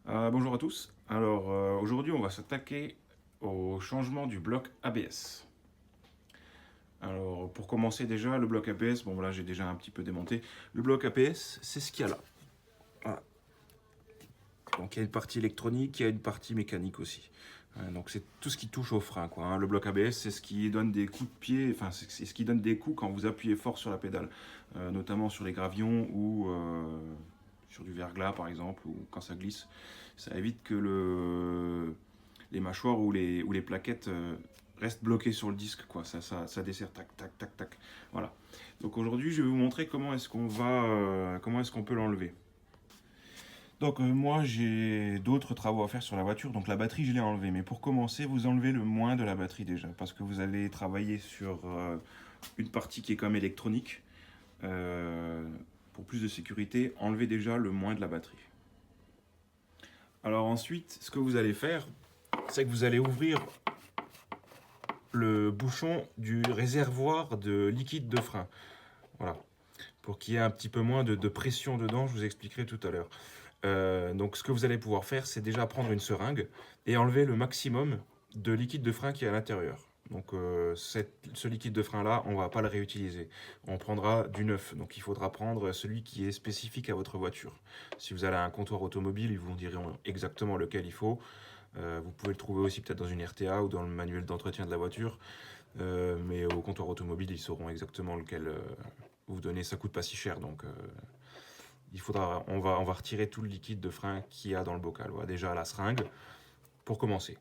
Bonjour à tous. Alors aujourd'hui on va s'attaquer au changement du bloc ABS. Alors pour commencer déjà le bloc ABS, bon voilà j'ai déjà un petit peu démonté. Le bloc ABS c'est ce qu'il y a là. Voilà. Donc il y a une partie électronique, il y a une partie mécanique aussi. Donc c'est tout ce qui touche au frein quoi, hein. Le bloc ABS c'est ce qui donne des coups de pied, enfin c'est ce qui donne des coups quand vous appuyez fort sur la pédale. Notamment sur les gravions ou sur du verglas par exemple ou quand ça glisse. Ça évite que les mâchoires ou les plaquettes restent bloquées sur le disque, quoi. Ça dessert, tac, tac, tac, tac. Voilà. Donc aujourd'hui, je vais vous montrer comment est-ce qu'on peut l'enlever. Donc moi, j'ai d'autres travaux à faire sur la voiture. Donc la batterie, je l'ai enlevée. Mais pour commencer, vous enlevez le moins de la batterie déjà, parce que vous allez travailler sur une partie qui est comme électronique. Euh, pour plus de sécurité, enlevez déjà le moins de la batterie. Alors ensuite, ce que vous allez faire, c'est que vous allez ouvrir le bouchon du réservoir de liquide de frein. Voilà. Pour qu'il y ait un petit peu moins de pression dedans, je vous expliquerai tout à l'heure. Donc ce que vous allez pouvoir faire, c'est déjà prendre une seringue et enlever le maximum de liquide de frein qui est à l'intérieur. Donc ce liquide de frein là, on ne va pas le réutiliser. On prendra du neuf. Donc il faudra prendre celui qui est spécifique à votre voiture. Si vous allez à un comptoir automobile, ils vous diront exactement lequel il faut. Vous pouvez le trouver aussi peut-être dans une RTA ou dans le manuel d'entretien de la voiture. Mais au comptoir automobile, ils sauront exactement lequel vous donner. Ça coûte pas si cher. Donc on va retirer tout le liquide de frein qu'il y a dans le bocal. Voilà, déjà la seringue pour commencer.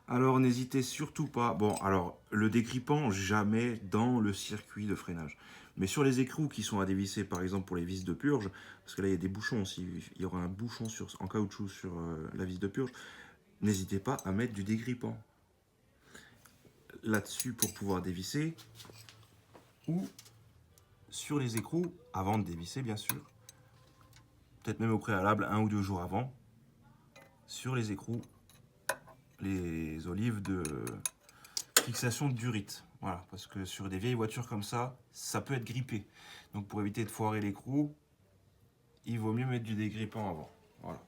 Alors n'hésitez surtout pas. Bon, alors le dégrippant jamais dans le circuit de freinage. Mais sur les écrous qui sont à dévisser, par exemple pour les vis de purge, parce que là il y a des bouchons aussi, il y aura un bouchon en caoutchouc sur la vis de purge, n'hésitez pas à mettre du dégrippant là-dessus pour pouvoir dévisser, ou sur les écrous, avant de dévisser bien sûr, peut-être même au préalable, 1 ou 2 jours avant, sur les écrous, les olives de fixation de durite. Voilà, parce que sur des vieilles voitures comme ça peut être grippé. Donc pour éviter de foirer l'écrou, il vaut mieux mettre du dégrippant avant. Voilà.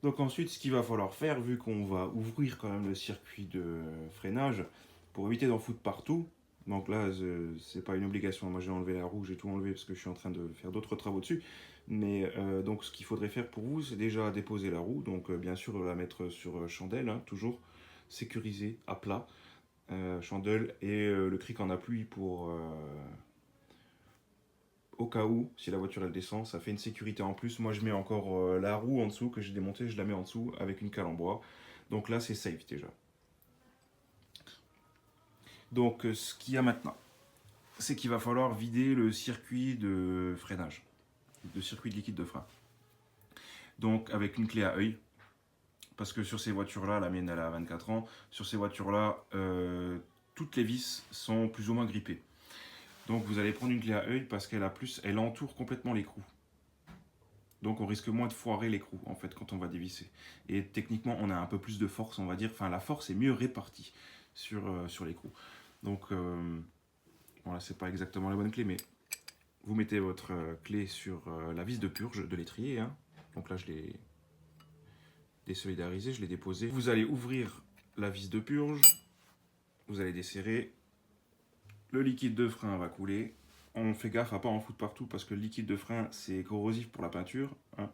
Donc ensuite, ce qu'il va falloir faire, vu qu'on va ouvrir quand même le circuit de freinage, pour éviter d'en foutre partout, donc là, c'est pas une obligation, moi j'ai enlevé la roue, j'ai tout enlevé parce que je suis en train de faire d'autres travaux dessus, mais donc ce qu'il faudrait faire pour vous, c'est déjà déposer la roue, donc bien sûr la mettre sur chandelle, hein, toujours sécurisée, à plat, chandelle, et le cric en appui pour au cas où, si la voiture elle descend, ça fait une sécurité en plus. Moi je mets encore la roue en dessous que j'ai démontée, je la mets en dessous avec une cale en bois. Donc là c'est safe déjà. Donc ce qu'il y a maintenant, c'est qu'il va falloir vider le circuit de freinage, le circuit de liquide de frein. Donc avec une clé à œil, parce que sur ces voitures-là, la mienne elle a 24 ans, sur ces voitures-là, toutes les vis sont plus ou moins grippées. Donc vous allez prendre une clé à œil parce elle entoure complètement l'écrou. Donc on risque moins de foirer l'écrou en fait quand on va dévisser. Et techniquement on a un peu plus de force, on va dire, enfin la force est mieux répartie sur l'écrou. Donc voilà, c'est pas exactement la bonne clé, mais vous mettez votre clé sur la vis de purge de l'étrier, hein. Donc là je l'ai désolidarisé, je l'ai déposé. Vous allez ouvrir la vis de purge, vous allez desserrer, le liquide de frein va couler. On fait gaffe à pas en foutre partout parce que le liquide de frein c'est corrosif pour la peinture, hein.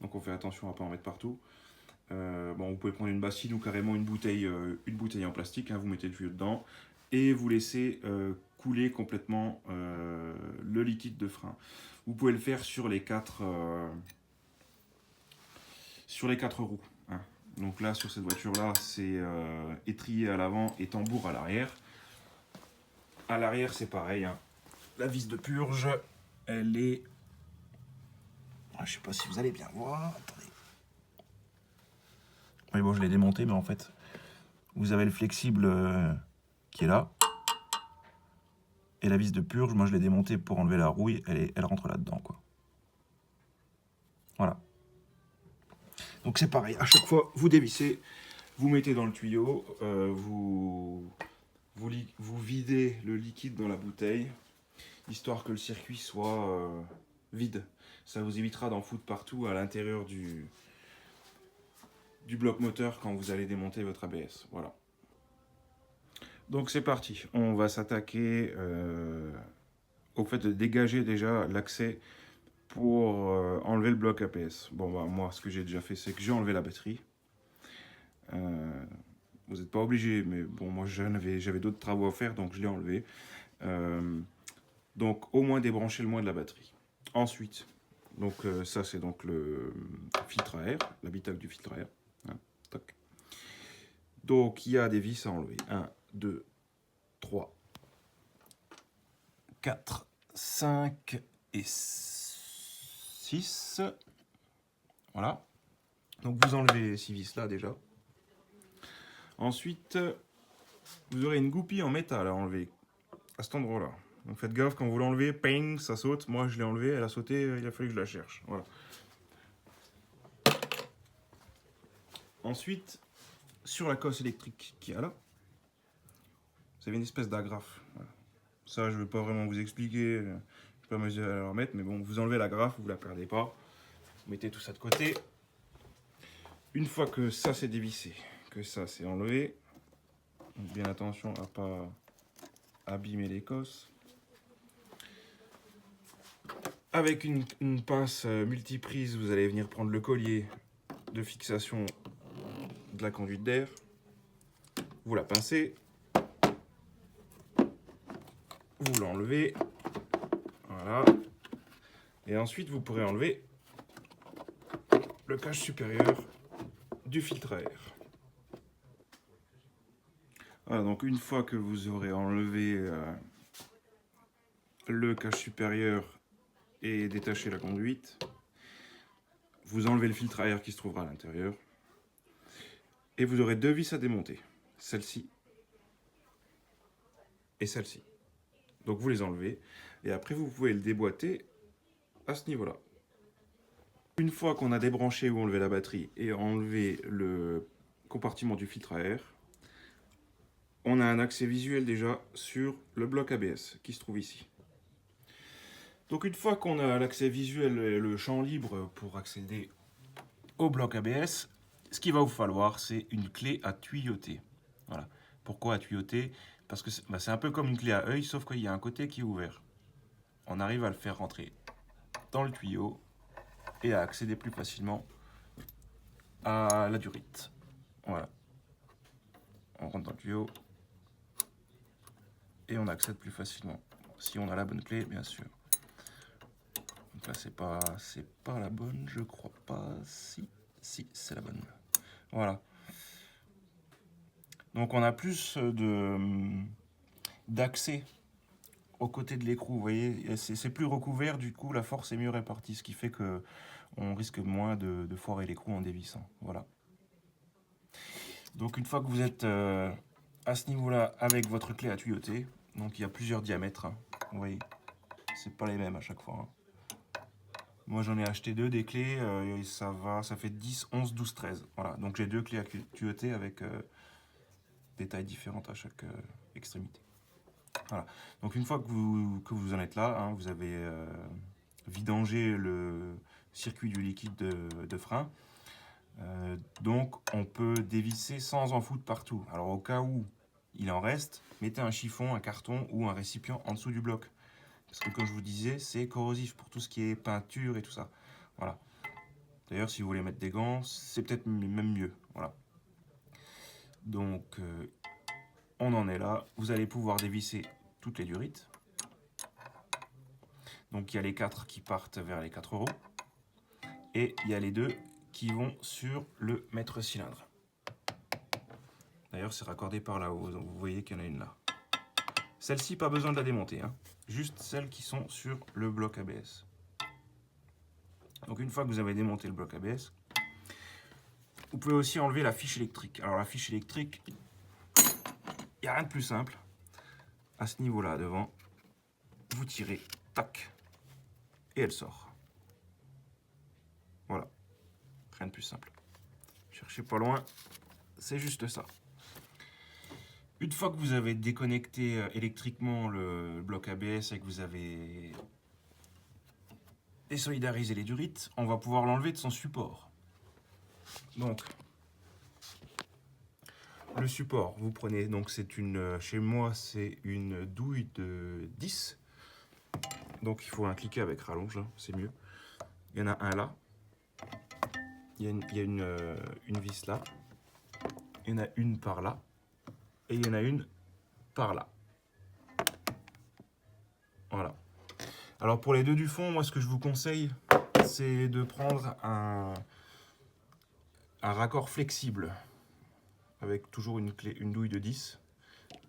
Donc on fait attention à pas en mettre partout. Bon, vous pouvez prendre une bassine ou carrément une bouteille en plastique, hein, vous mettez le tuyau dedans et vous laissez couler complètement le liquide de frein. Vous pouvez le faire sur les quatre roues, hein. Donc là, sur cette voiture-là, c'est étrier à l'avant et tambour à l'arrière. À l'arrière, c'est pareil, hein. La vis de purge, elle est... Je sais pas si vous allez bien voir. Attendez. Oui, bon, je l'ai démonté, mais en fait, vous avez le flexible qui est là. Et la vis de purge, moi je l'ai démontée pour enlever la rouille, elle rentre là-dedans, quoi. Voilà. Donc c'est pareil, à chaque fois, vous dévissez, vous mettez dans le tuyau, vous videz le liquide dans la bouteille, histoire que le circuit soit vide. Ça vous évitera d'en foutre partout à l'intérieur du bloc moteur quand vous allez démonter votre ABS. Voilà. Donc c'est parti, on va s'attaquer au fait de dégager déjà l'accès pour enlever le bloc ABS. Bon, bah, moi, ce que j'ai déjà fait, c'est que j'ai enlevé la batterie. Vous n'êtes pas obligé, mais bon, moi j'avais d'autres travaux à faire, donc je l'ai enlevé. Donc au moins débrancher le moins de la batterie. Ensuite, donc ça c'est donc le filtre à air, l'habitacle du filtre à air. Hein, toc. Donc il y a des vis à enlever. 1, 2, 3, 4, 5 et 6. Voilà. Donc vous enlevez ces vis là déjà. Ensuite, vous aurez une goupille en métal à enlever à cet endroit-là. Donc faites gaffe quand vous l'enlevez, ping, ça saute. Moi je l'ai enlevé, elle a sauté, il a fallu que je la cherche. Voilà. Ensuite, sur la cosse électrique qu'il y a là, vous avez une espèce d'agrafe. Voilà. Ça, je ne vais pas vraiment vous expliquer, je ne vais pas m'amuser à la remettre, mais bon, vous enlevez l'agrafe, vous ne la perdez pas. Vous mettez tout ça de côté. Une fois que ça c'est dévissé, que ça c'est enlevé, donc bien attention à ne pas abîmer les cosses. Avec une pince multiprise, vous allez venir prendre le collier de fixation de la conduite d'air. Vous la pincez. Vous l'enlevez. Voilà. Et ensuite, vous pourrez enlever le cache supérieur du filtre à air. Voilà, donc une fois que vous aurez enlevé le cache supérieur et détaché la conduite, vous enlevez le filtre à air qui se trouvera à l'intérieur. Et vous aurez deux vis à démonter. Celle-ci et celle-ci. Donc vous les enlevez. Et après, vous pouvez le déboîter à ce niveau-là. Une fois qu'on a débranché ou enlevé la batterie et enlevé le compartiment du filtre à air, on a un accès visuel déjà sur le bloc ABS qui se trouve ici. Donc une fois qu'on a l'accès visuel et le champ libre pour accéder au bloc ABS, ce qu'il va vous falloir, c'est une clé à tuyauter. Voilà. Pourquoi à tuyauter? Parce que c'est un peu comme une clé à œil, sauf qu'il y a un côté qui est ouvert. On arrive à le faire rentrer dans le tuyau et à accéder plus facilement à la durite. Voilà. On rentre dans le tuyau et on accède plus facilement. Si on a la bonne clé, bien sûr. Donc là, c'est pas la bonne, je crois pas. Si, c'est la bonne. Voilà. Donc on a plus d'accès aux côtés de l'écrou, vous voyez, c'est plus recouvert, du coup la force est mieux répartie, ce qui fait que on risque moins de foirer l'écrou en dévissant. Voilà. Donc une fois que vous êtes à ce niveau-là avec votre clé à tuyauter, donc il y a plusieurs diamètres, hein, vous voyez, c'est pas les mêmes à chaque fois. Hein. Moi j'en ai acheté deux des clés, et ça fait 10, 11, 12, 13. Voilà, donc j'ai deux clés à tuyauter avec des tailles différentes à chaque extrémité. Voilà. Donc une fois que vous en êtes là, hein, vous avez vidangé le circuit du liquide de frein. Donc on peut dévisser sans en foutre partout. Alors au cas où il en reste, mettez un chiffon, un carton ou un récipient en dessous du bloc. Parce que comme je vous disais, c'est corrosif pour tout ce qui est peinture et tout ça. Voilà. D'ailleurs, si vous voulez mettre des gants, c'est peut-être même mieux. Voilà. Donc on en est là. Vous allez pouvoir dévisser toutes les durites. Donc il y a les 4 qui partent vers les 4 euros. Et il y a les 2 qui vont sur le mètre cylindre. D'ailleurs, c'est raccordé par là-haut. Donc vous voyez qu'il y en a une là. Celle-ci, pas besoin de la démonter. Hein. Juste celles qui sont sur le bloc ABS. Donc une fois que vous avez démonté le bloc ABS, vous pouvez aussi enlever la fiche électrique. Alors la fiche électrique, il n'y a rien de plus simple. À ce niveau-là, devant, vous tirez, tac, et elle sort. Voilà. Rien de plus simple. Cherchez pas loin, c'est juste ça. Une fois que vous avez déconnecté électriquement le bloc ABS et que vous avez désolidarisé les durites, on va pouvoir l'enlever de son support. Donc, le support, vous prenez, donc c'est une, chez moi c'est une douille de 10. Donc il faut un cliquet avec rallonge, hein, c'est mieux. Il y en a un là. Il y a une vis là. Il y en a une par là. Et il y en a une par là. Voilà. Alors pour les deux du fond, moi ce que je vous conseille, c'est de prendre un raccord flexible. Avec toujours une douille de 10.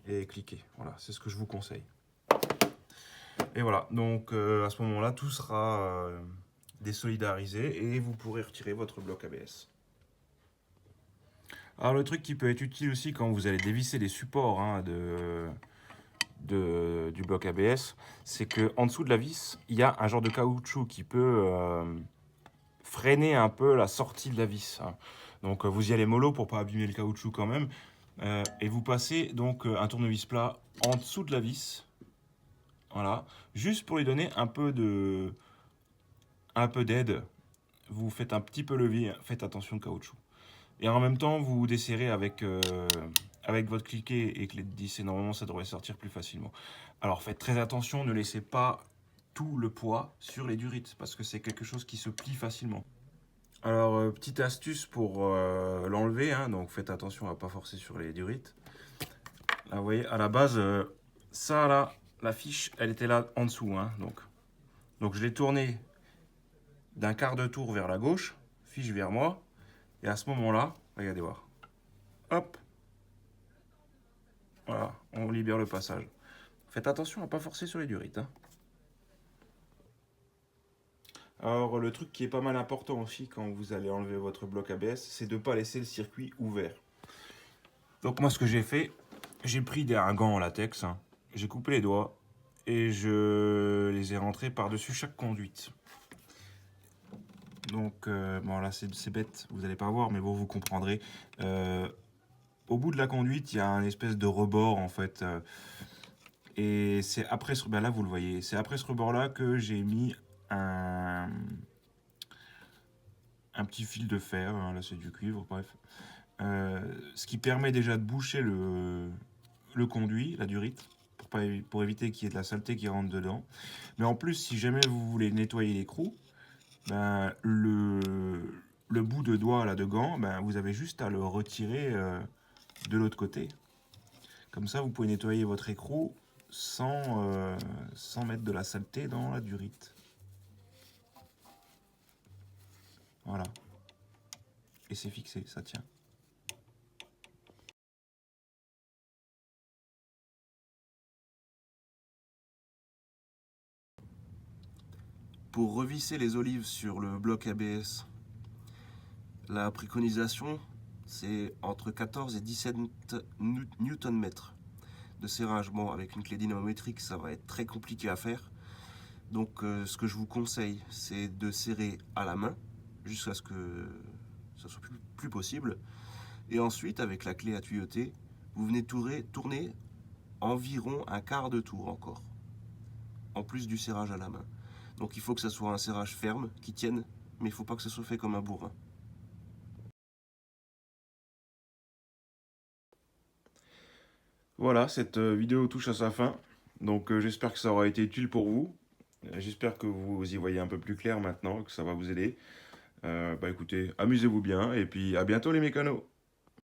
Et cliquer. Voilà, c'est ce que je vous conseille. Et voilà, donc à ce moment-là, tout sera désolidarisé et vous pourrez retirer votre bloc ABS. Alors le truc qui peut être utile aussi quand vous allez dévisser les supports hein, du bloc ABS, c'est qu'en dessous de la vis, il y a un genre de caoutchouc qui peut freiner un peu la sortie de la vis. Hein. Donc vous y allez mollo pour pas abîmer le caoutchouc quand même. Et vous passez donc un tournevis plat en dessous de la vis. Voilà, juste pour lui donner un peu d'aide. Vous faites un petit peu levier, faites attention au caoutchouc. Et en même temps, vous desserrez avec votre cliquet et clé de 10 et normalement ça devrait sortir plus facilement. Alors faites très attention, ne laissez pas tout le poids sur les durites parce que c'est quelque chose qui se plie facilement. Alors petite astuce pour l'enlever, hein, donc faites attention à ne pas forcer sur les durites. Là vous voyez, à la base, ça là, la fiche, elle était là en dessous. Hein, donc je l'ai tourné d'un quart de tour vers la gauche, fiche vers moi. Et à ce moment-là, regardez voir. Hop. Voilà, on libère le passage. Faites attention à ne pas forcer sur les durites. Hein. Alors le truc qui est pas mal important aussi quand vous allez enlever votre bloc ABS, c'est de ne pas laisser le circuit ouvert. Donc moi ce que j'ai fait, j'ai pris un gant en latex, hein, j'ai coupé les doigts et je les ai rentrés par-dessus chaque conduite. Donc bon là c'est bête, vous n'allez pas voir mais bon vous comprendrez. Au bout de la conduite, il y a un espèce de rebord en fait. Et c'est après ce ben là vous le voyez, c'est après ce rebord là que j'ai mis un petit fil de fer, hein, là c'est du cuivre, bref. Ce qui permet déjà de boucher le conduit, la durite, pour éviter qu'il y ait de la saleté qui rentre dedans. Mais en plus, si jamais vous voulez nettoyer l'écrou, ben, le bout de doigt là de gant, ben, vous avez juste à le retirer de l'autre côté. Comme ça, vous pouvez nettoyer votre écrou sans mettre de la saleté dans la durite. Voilà. Et c'est fixé, ça tient. Pour revisser les olives sur le bloc ABS, la préconisation, c'est entre 14 et 17 Nm de serrage. Bon, avec une clé dynamométrique, ça va être très compliqué à faire. Donc, ce que je vous conseille, c'est de serrer à la main jusqu'à ce que ça soit plus possible. Et ensuite, avec la clé à tuyauter, vous venez tourner environ un quart de tour encore, en plus du serrage à la main. Donc il faut que ça soit un serrage ferme, qui tienne, mais il ne faut pas que ça soit fait comme un bourrin. Voilà, cette vidéo touche à sa fin. Donc j'espère que ça aura été utile pour vous. J'espère que vous y voyez un peu plus clair maintenant, que ça va vous aider. Bah écoutez, amusez-vous bien et puis à bientôt les mécanos.